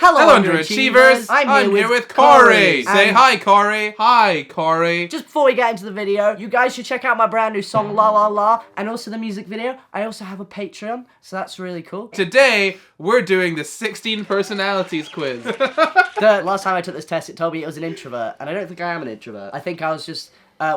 Hello, underachievers! I'm here with Corry! Say hi, Corry! Hi, Corry! Just before we get into the video, you guys should check out my brand new song, La La La, and also the music video. I also have a Patreon, so that's really cool. Today, we're doing the 16 personalities quiz. The last time I took this test, it told me it was an introvert, and I don't think I am an introvert. I think I was just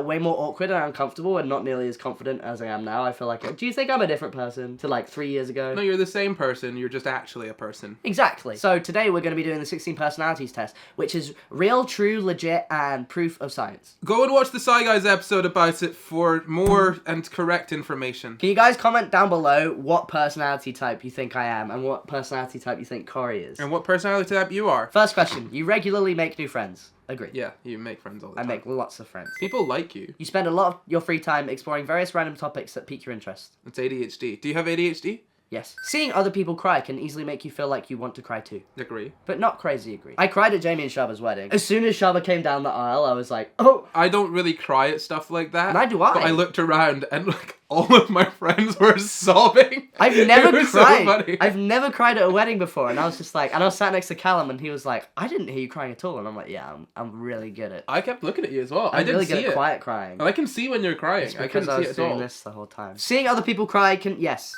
way more awkward and uncomfortable and not nearly as confident as I am now. I feel like, do you think I'm a different person to like 3 years ago? No, you're the same person, you're just actually a person. Exactly. So today we're going to be doing the 16 personalities test, which is real, true, legit, and proof of science. Go and watch the CIGUYS episode about it for more and correct information. Can you guys comment down below what personality type you think I am and what personality type you think Corry is? And what personality type you are. First question, you regularly make new friends. Agree. Yeah, you make friends all the time. I make lots of friends. People like you. You spend a lot of your free time exploring various random topics that pique your interest. It's ADHD. Do you have ADHD? Yes. Seeing other people cry can easily make you feel like you want to cry too. Agree. But not crazy agree. I cried at Jamie and Shaba's wedding. As soon as Shaba came down the aisle, I was like, oh. I don't really cry at stuff like that. Neither do I. But I looked around and like all of my friends were sobbing. I've never cried. So funny. I've never cried at a wedding before, and I was just like, and I was sat next to Callum, and he was like, I didn't hear you crying at all, and I'm like, yeah, I'm really good at. I kept looking at you as well. I'm I didn't really see good it. at quiet crying. And I can see when you're crying. It's I because couldn't I see was it at all. doing this the whole time. Seeing other people cry can yes.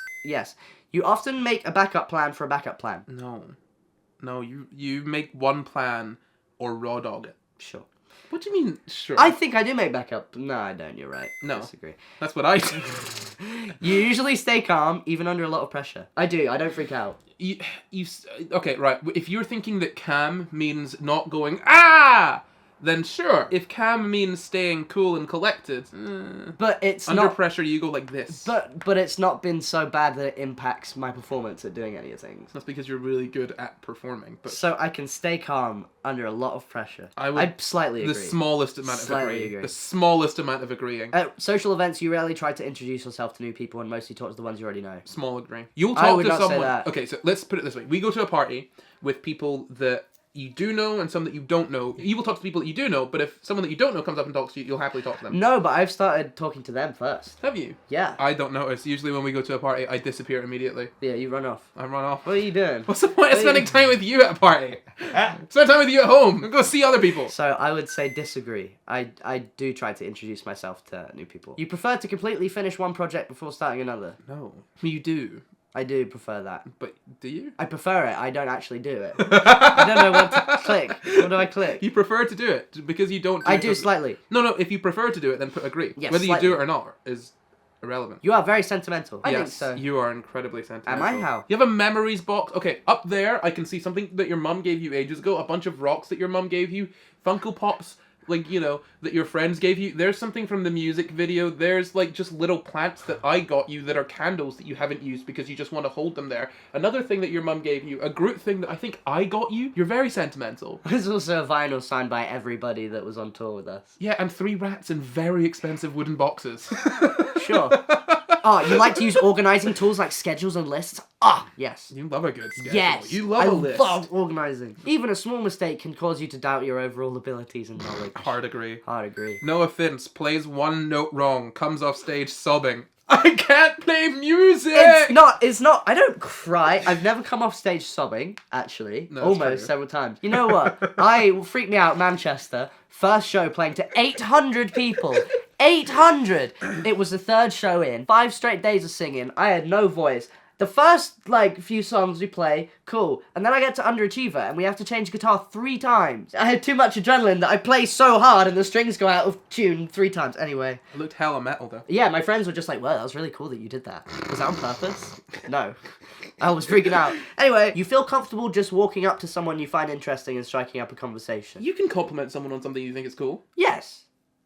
You often make a backup plan for a backup plan. No, you make one plan or raw dog it. Sure. What do you mean, sure? I think I do make backup. No, I don't. You're right. No. I disagree. That's what I do. You usually stay calm, even under a lot of pressure. I do. I don't freak out. Okay, right. If you're thinking that calm means not going, ah! Then sure. If calm means staying cool and collected, but it's under not, pressure you go like this. But it's not been so bad that it impacts my performance at doing any of things. That's because you're really good at performing. But so I can stay calm under a lot of pressure. I slightly agree. The smallest amount of Slightly agreeing. The smallest amount of agreeing. At social events, you rarely try to introduce yourself to new people and mostly talk to the ones you already know. Small agree. You'll talk to someone. Say that. Okay, so let's put it this way. We go to a party with people that you do know and some that you don't know. You will talk to people that you do know, but if someone that you don't know comes up and talks to you, you'll happily talk to them. No, but I've started talking to them first. Have you? Yeah. I don't notice. Usually when we go to a party, I disappear immediately. Yeah, you run off. I run off. What are you doing? What's the point of spending time with you at a party? Spend time with you at home. Go see other people. So I would say disagree. I do try to introduce myself to new people. You prefer to completely finish one project before starting another? No. You do. I do prefer that. But do you? I prefer it. I don't actually do it. I don't know what to click. What do I click? You prefer to do it because you don't do I it. do slightly. No, if you prefer to do it, then put agree. Yes, whether slightly. you do it or not is irrelevant. You are very sentimental. I think so. You are incredibly sentimental. Am I? How? You have a memories box. Okay, up there, I can see something that your mum gave you ages ago, a bunch of rocks that your mum gave you, Funko Pops, like, you know, that your friends gave you. There's something from the music video. There's, like, just little plants that I got you that are candles that you haven't used because you just want to hold them there. Another thing that your mum gave you, a Groot thing that I think I got you. You're very sentimental. There's also a vinyl signed by everybody that was on tour with us. Yeah, and 3 rats in very expensive wooden boxes. Sure. Oh, you like to use organizing tools like schedules and lists? Ah, yes. You love a good schedule. Yes. You love a list. I love organizing. Even a small mistake can cause you to doubt your overall abilities and knowledge. Hard agree. Hard agree. Noahfinnce plays one note wrong, comes off stage sobbing. I can't play music! It's not, I don't cry. I've never come off stage sobbing, actually. No, almost several times. You know what? Freaked me out, Manchester. First show playing to 800 people. 800! It was the 3rd show in. 5 straight days of singing. I had no voice. The first, few songs we play, cool. And then I get to Underachiever, and we have to change guitar 3 times. I had too much adrenaline that I play so hard, and the strings go out of tune 3 times. Anyway. It looked hella metal, though. Yeah, my friends were just like, well, that was really cool that you did that. Was that on purpose? No. I was freaking out. Anyway, you feel comfortable just walking up to someone you find interesting and striking up a conversation? You can compliment someone on something you think is cool. Yes.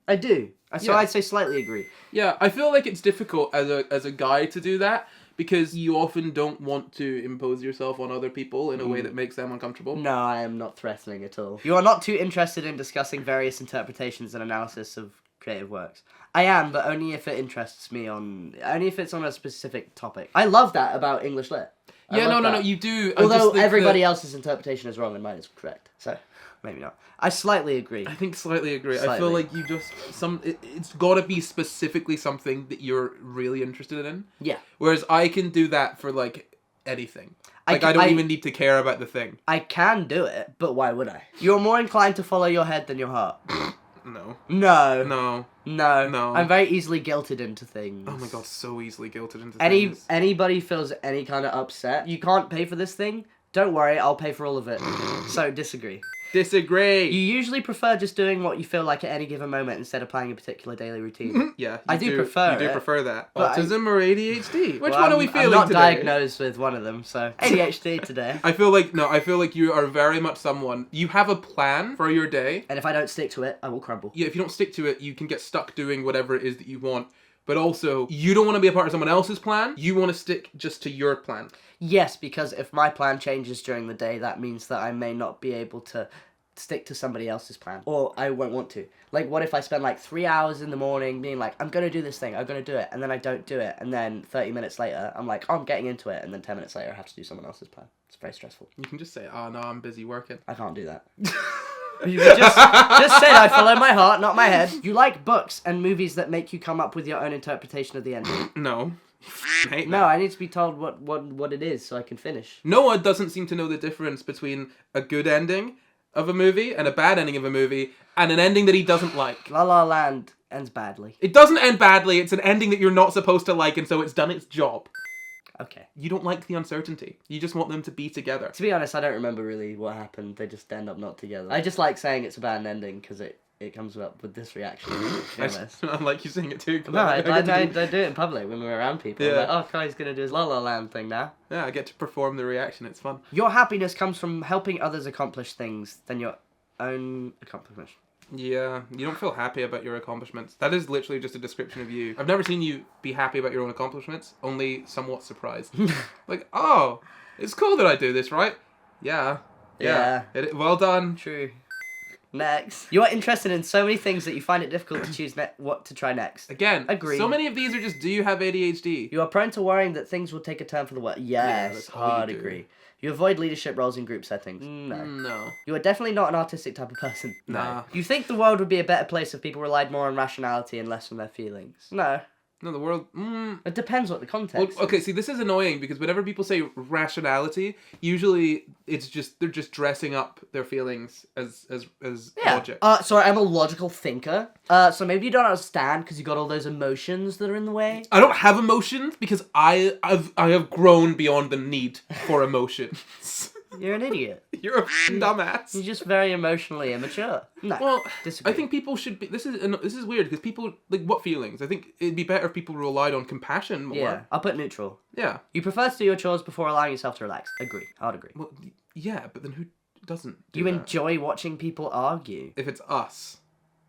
I do. So Yeah. I'd say slightly agree. Yeah, I feel like it's difficult as a guy to do that because you often don't want to impose yourself on other people in a way that makes them uncomfortable. No, I am not threatening at all. You are not too interested in discussing various interpretations and analysis of creative works. I am, but only if it interests me only if it's on a specific topic. I love that about English Lit. Yeah, no, you do. Although everybody else's interpretation is wrong and mine is correct. So, maybe not. I slightly agree. I think slightly agree. Slightly. I feel like you just it's got to be specifically something that you're really interested in. Yeah. Whereas I can do that for like anything. Like, I don't even need to care about the thing. I can do it, but why would I? You're more inclined to follow your head than your heart. No. No. No. No. No. I'm very easily guilted into things. Oh my god, so easily guilted into things. Anybody feels any kind of upset, you can't pay for this thing? Don't worry, I'll pay for all of it. So, disagree. Disagree. You usually prefer just doing what you feel like at any given moment instead of planning a particular daily routine. Yeah, I do prefer You do it, prefer that. but Autism or ADHD? Which Well, one are we feeling I'm not today? diagnosed with one of them, so ADHD today. I feel like you are very much someone. You have a plan for your day. And if I don't stick to it, I will crumble. Yeah, if you don't stick to it, you can get stuck doing whatever it is that you want. But also, you don't want to be a part of someone else's plan. You want to stick just to your plan. Yes, because if my plan changes during the day, that means that I may not be able to stick to somebody else's plan. Or I won't want to. Like, what if I spend like 3 hours in the morning being like, I'm going to do this thing, I'm going to do it, and then I don't do it, and then 30 minutes later, I'm like, oh, I'm getting into it, and then 10 minutes later, I have to do someone else's plan. It's very stressful. You can just say, oh no, I'm busy working. I can't do that. You just said I follow my heart, not my head. You like books and movies that make you come up with your own interpretation of the ending. No. Hate No, that. I need to be told what it is so I can finish. Noah doesn't seem to know the difference between a good ending of a movie and a bad ending of a movie and an ending that he doesn't like. La La Land ends badly. It doesn't end badly, it's an ending that you're not supposed to like, and so it's done its job. Okay. You don't like the uncertainty. You just want them to be together. To be honest, I don't remember really what happened. They just end up not together. I just like saying it's a bad ending because it comes up with this reaction. I like you saying it too. No, I do it in public when we're around people. Yeah. I'm like, oh, Kai's going to do his La La Land thing now. Yeah, I get to perform the reaction. It's fun. Your happiness comes from helping others accomplish things than your own accomplishment. Yeah, you don't feel happy about your accomplishments. That is literally just a description of you. I've never seen you be happy about your own accomplishments, only somewhat surprised. Like, oh, it's cool that I do this, right? Yeah. Well done. True. Next. You are interested in so many things that you find it difficult to choose what to try next. Again, Agree. so many of these are just, do you have ADHD? You are prone to worrying that things will take a turn for the worse. Yes, that's all hard you do. agree. You avoid leadership roles in group settings. No. No. You are definitely not an artistic type of person. Nah. No. You think the world would be a better place if people relied more on rationality and less on their feelings. No. No, the world... It depends what the context Okay, see, this is annoying because whenever people say rationality, usually it's just, they're just dressing up their feelings as logic. Sorry, I'm a logical thinker. So maybe you don't understand because you got all those emotions that are in the way. I don't have emotions because I have grown beyond the need for emotions. You're an idiot. You're a f***ing dumbass. You're just very emotionally immature. No. Well, disagree. I think people should be. This is weird because people like what feelings. I think it'd be better if people relied on compassion more. Yeah, I'll put neutral. Yeah. You prefer to do your chores before allowing yourself to relax. Agree. I'd agree. Well, yeah, but then who doesn't? Do You that? enjoy watching people argue. If it's us,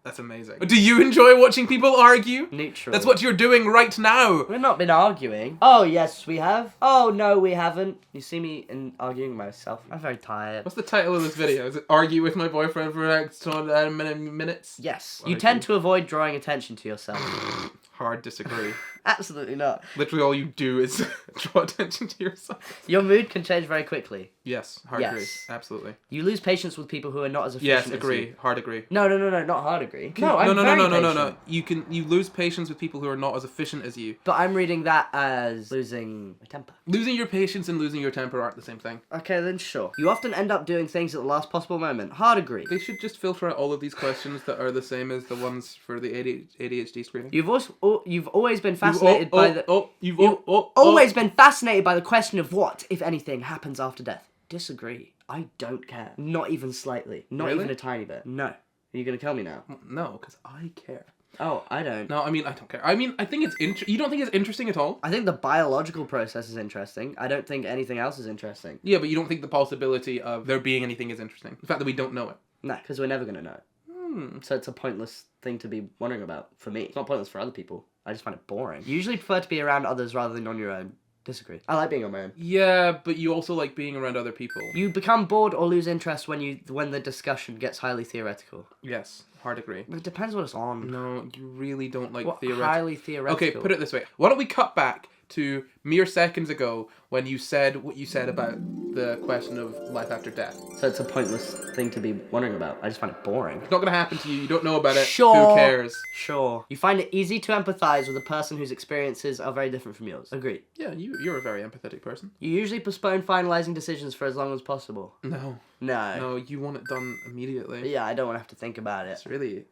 that's amazing. Do you enjoy watching people argue? Neutral. That's what you're doing right now. We've not been arguing. Oh, yes, we have. Oh, no, we haven't. You see me arguing with myself. I'm very tired. What's the title of this video? Is it argue with my boyfriend for X minutes? Yes. Why You do tend you- to avoid drawing attention to yourself. Hard disagree. Absolutely not. Literally all you do is draw attention to yourself. Your mood can change very quickly. Yes, hard Yes. agree. Absolutely. You lose patience with people who are not as efficient Yes, as agree. you. Hard agree. No, not hard agree. No, I'm very no. patient. You lose patience with people who are not as efficient as you. But I'm reading that as losing my temper. Losing your patience and losing your temper aren't the same thing. Okay, then sure. You often end up doing things at the last possible moment. Hard agree. They should just filter out all of these questions that are the same as the ones for the ADHD screening. You've always been fascinated by the... Always been fascinated by the question of what, if anything, happens after death. Disagree. I don't care. Not even slightly. Not Really? even a tiny bit. No. Are you going to tell me now? No, because I care. Oh, I don't. No, I mean, I don't care. I mean, I think it's you don't think it's interesting at all? I think the biological process is interesting. I don't think anything else is interesting. Yeah, but you don't think the possibility of there being anything is interesting? The fact that we don't know it. No, because we're never going to know it. So it's a pointless thing to be wondering about for me. It's not pointless for other people. I just find it boring. You usually prefer to be around others rather than on your own. Disagree. I like being on my own. Yeah, but you also like being around other people. You become bored or lose interest when the discussion gets highly theoretical. Yes, hard agree. But it depends what it's on. No, you really don't like What theoretical. highly theoretical? Okay, put it this way. Why don't we cut back to mere seconds ago when you said what you said about the question of life after death. So it's a pointless thing to be wondering about. I just find it boring. It's not going to happen to you. You don't know about it. Sure. Who cares? Sure. You find it easy to empathize with a person whose experiences are very different from yours. Agreed. Yeah, you're a very empathetic person. You usually postpone finalizing decisions for as long as possible. No. No. No, you want it done immediately. Yeah, I don't want to have to think about it. It's really...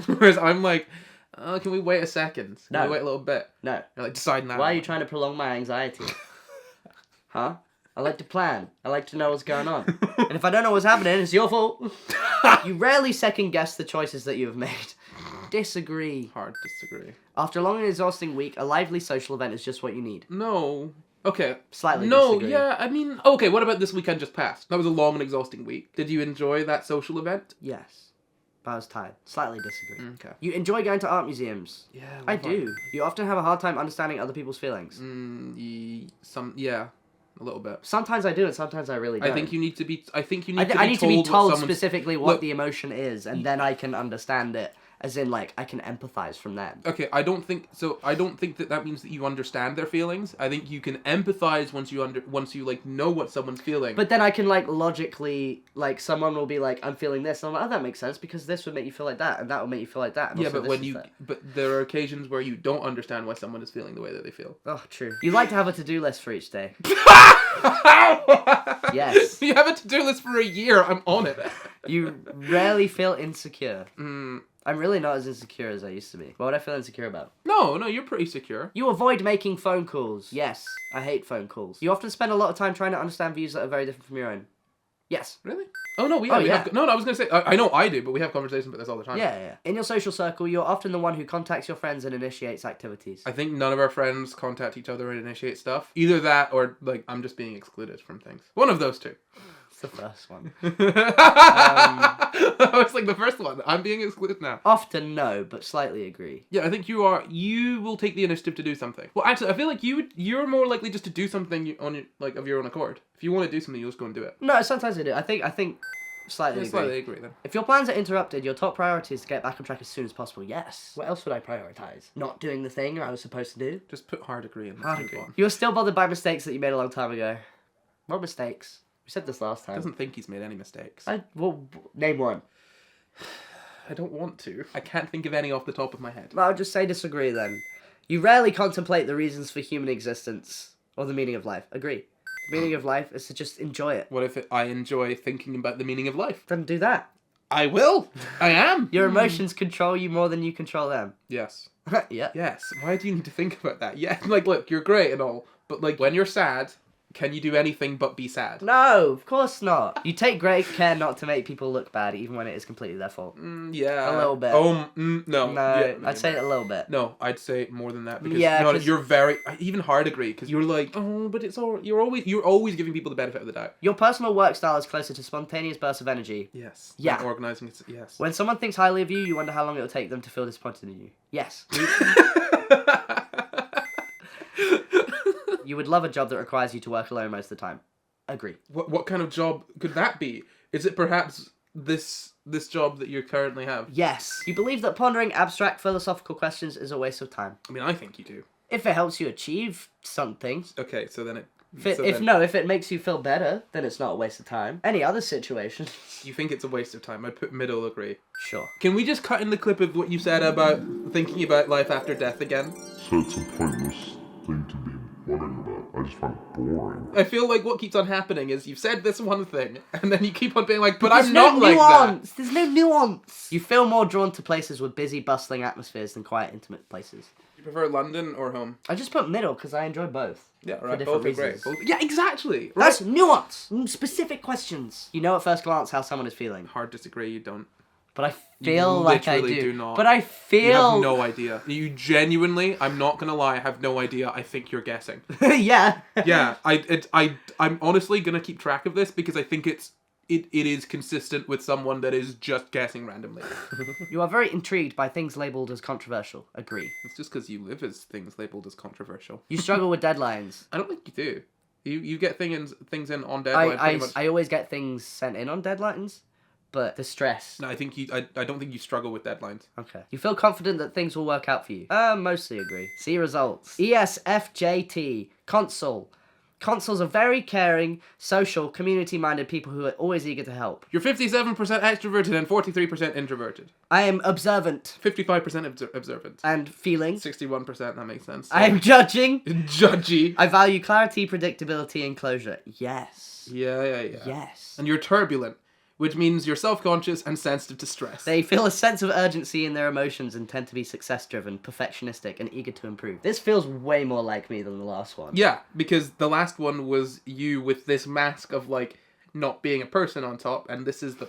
Whereas I'm like, oh, can we wait a second? Can No. we wait a little bit? No. You're like, decide now. Why are you trying to prolong my anxiety? Huh? I like to plan. I like to know what's going on. And if I don't know what's happening, it's your fault. You rarely second guess the choices that you have made. Disagree. Hard disagree. After a long and exhausting week, a lively social event is just what you need. No. Okay. Slightly No, disagree. yeah, I mean... Okay, what about this weekend just passed? That was a long and exhausting week. Did you enjoy that social event? Yes. But I was tired. Slightly disagree. Okay. You enjoy going to art museums. Yeah. I do. You often have a hard time understanding other people's feelings. Yeah. A little bit. Sometimes I do, and sometimes I really don't. I think you need to be... I need to be told what someone's... specifically what Look, the emotion is, and then I can understand it. As in, like, I can empathize from them. Okay, I don't think that means that you understand their feelings. I think you can empathize once you like know what someone's feeling. But then I can, like, logically, like, someone will be like, I'm feeling this, and I'm like, oh, that makes sense, because this would make you feel like that, and that would make you feel like that. And yeah, also but but there are occasions where you don't understand why someone is feeling the way that they feel. Oh, true. You like to have a to-do list for each day. Yes. You have a to-do list for a year. I'm on it. You rarely feel insecure. I'm really not as insecure as I used to be. What would I feel insecure about? No, you're pretty secure. You avoid making phone calls. Yes, I hate phone calls. You often spend a lot of time trying to understand views that are very different from your own. Yes. Really? Oh, no, yeah. have... No, I was going to say... I know I do, but we have conversations about this all the time. Yeah. In your social circle, you're often the one who contacts your friends and initiates activities. I think none of our friends contact each other and initiate stuff. Either that or, like, I'm just being excluded from things. One of those two. It's the first one. It's like the first one. I'm being excluded now. Often no, but slightly agree. Yeah, I think you will take the initiative to do something. Well, actually, I feel like you're more likely just to do something of your own accord. If you want to do something, you'll just go and do it. No, sometimes I do. I think slightly agree. Slightly agree then. If your plans are interrupted, your top priority is to get back on track as soon as possible. Yes. What else would I prioritize? Not doing the thing I was supposed to do? Just put hard agree in. Hard agree. You're still bothered by mistakes that you made a long time ago. What mistakes? We said this last time. He doesn't think he's made any mistakes. Well, name one. I don't want to. I can't think of any off the top of my head. I'll just say disagree then. You rarely contemplate the reasons for human existence or the meaning of life. Agree. The meaning of life is to just enjoy it. What if I enjoy thinking about the meaning of life? Then do that. I will. I am. Your emotions control you more than you control them. Yes. Yeah. Yes. Why do you need to think about that? Yeah. Like, look, you're great and all, but like when you're sad, can you do anything but be sad? No, of course not. You take great care not to make people look bad, even when it is completely their fault. Yeah. A little bit. No. No, Yeah, I'd say a little bit. No, I'd say more than that because Yeah, no, you're very even hard agree because you're like, oh, but it's all you're always giving people the benefit of the doubt. Your personal work style is closer to spontaneous bursts of energy. Yes. Yeah. When organizing it. Yes. When someone thinks highly of you, you wonder how long it will take them to feel disappointed in you. Yes. You would love a job that requires you to work alone most of the time. Agree. What kind of job could that be? Is it perhaps this job that you currently have? Yes. You believe that pondering abstract philosophical questions is a waste of time. I mean, I think you do. If it helps you achieve something. Okay, so then it... If it makes you feel better, then it's not a waste of time. Any other situation. You think it's a waste of time? I'd put middle agree. Sure. Can we just cut in the clip of what you said about thinking about life after death again? So it's a pointless thing to be wondering about. I just find it boring. I feel like what keeps on happening is you've said this one thing, and then you keep on being like, but There's I'm no not like nuance. that. There's no nuance. You feel more drawn to places with busy, bustling atmospheres than quiet, intimate places. You prefer London or home? I just put middle because I enjoy both. Yeah, for right. different Both are great. reasons. Yeah, exactly. Right. That's nuance. Specific questions. You know at first glance how someone is feeling. Hard disagree. You don't. But I feel like I literally do. do not. But I feel... You have no idea. You genuinely, I'm not gonna lie, have no idea. I think you're guessing. Yeah. Yeah, I'm honestly gonna keep track of this because I think it is consistent with someone that is just guessing randomly. You are very intrigued by things labelled as controversial. Agree. It's just because you live as things labelled as controversial. You struggle with deadlines. I don't think you do. You get things in on deadline pretty much. I always get things sent in on deadlines, but the stress. No, I think I don't think you struggle with deadlines. Okay. You feel confident that things will work out for you? Mostly agree. See results. ESFJT. Console. Consoles are very caring, social, community-minded people who are always eager to help. You're 57% extroverted and 43% introverted. I am observant. 55% observant. And feeling. 61%, that makes sense. I am judging. Judgy. I value clarity, predictability, and closure. Yes. Yeah. Yes. And you're turbulent, which means you're self-conscious and sensitive to stress. They feel a sense of urgency in their emotions and tend to be success-driven, perfectionistic, and eager to improve. This feels way more like me than the last one. Yeah, because the last one was you with this mask of, like, not being a person on top, and this is the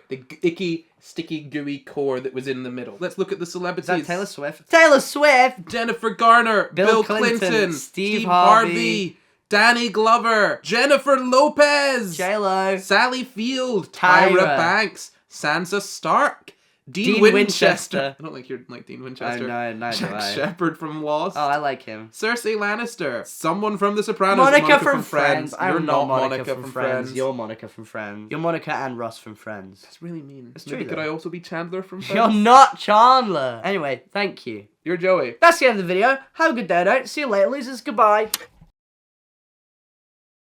icky, sticky, gooey core that was in the middle. Let's look at the celebrities. Is that Taylor Swift? Taylor Swift! Jennifer Garner, Bill Clinton, Steve Harvey, Danny Glover, Jennifer Lopez, J-Lo, Sally Field, Tyra Banks, Sansa Stark, Dean Winchester. I don't think you're like Dean Winchester. Oh, no, Jack do I. Shepard from Lost. Oh, I like him. Cersei Lannister. Someone from The Sopranos. Monica from Friends. You're I'm not not Monica from Friends. You're Monica from Friends. You're Monica and Ross from Friends. That's really mean. It's Maybe true, could though. I also be Chandler from Friends? You're not Chandler. Anyway, thank you. You're Joey. That's the end of the video. Have a good day, don't. See you later, losers. Goodbye.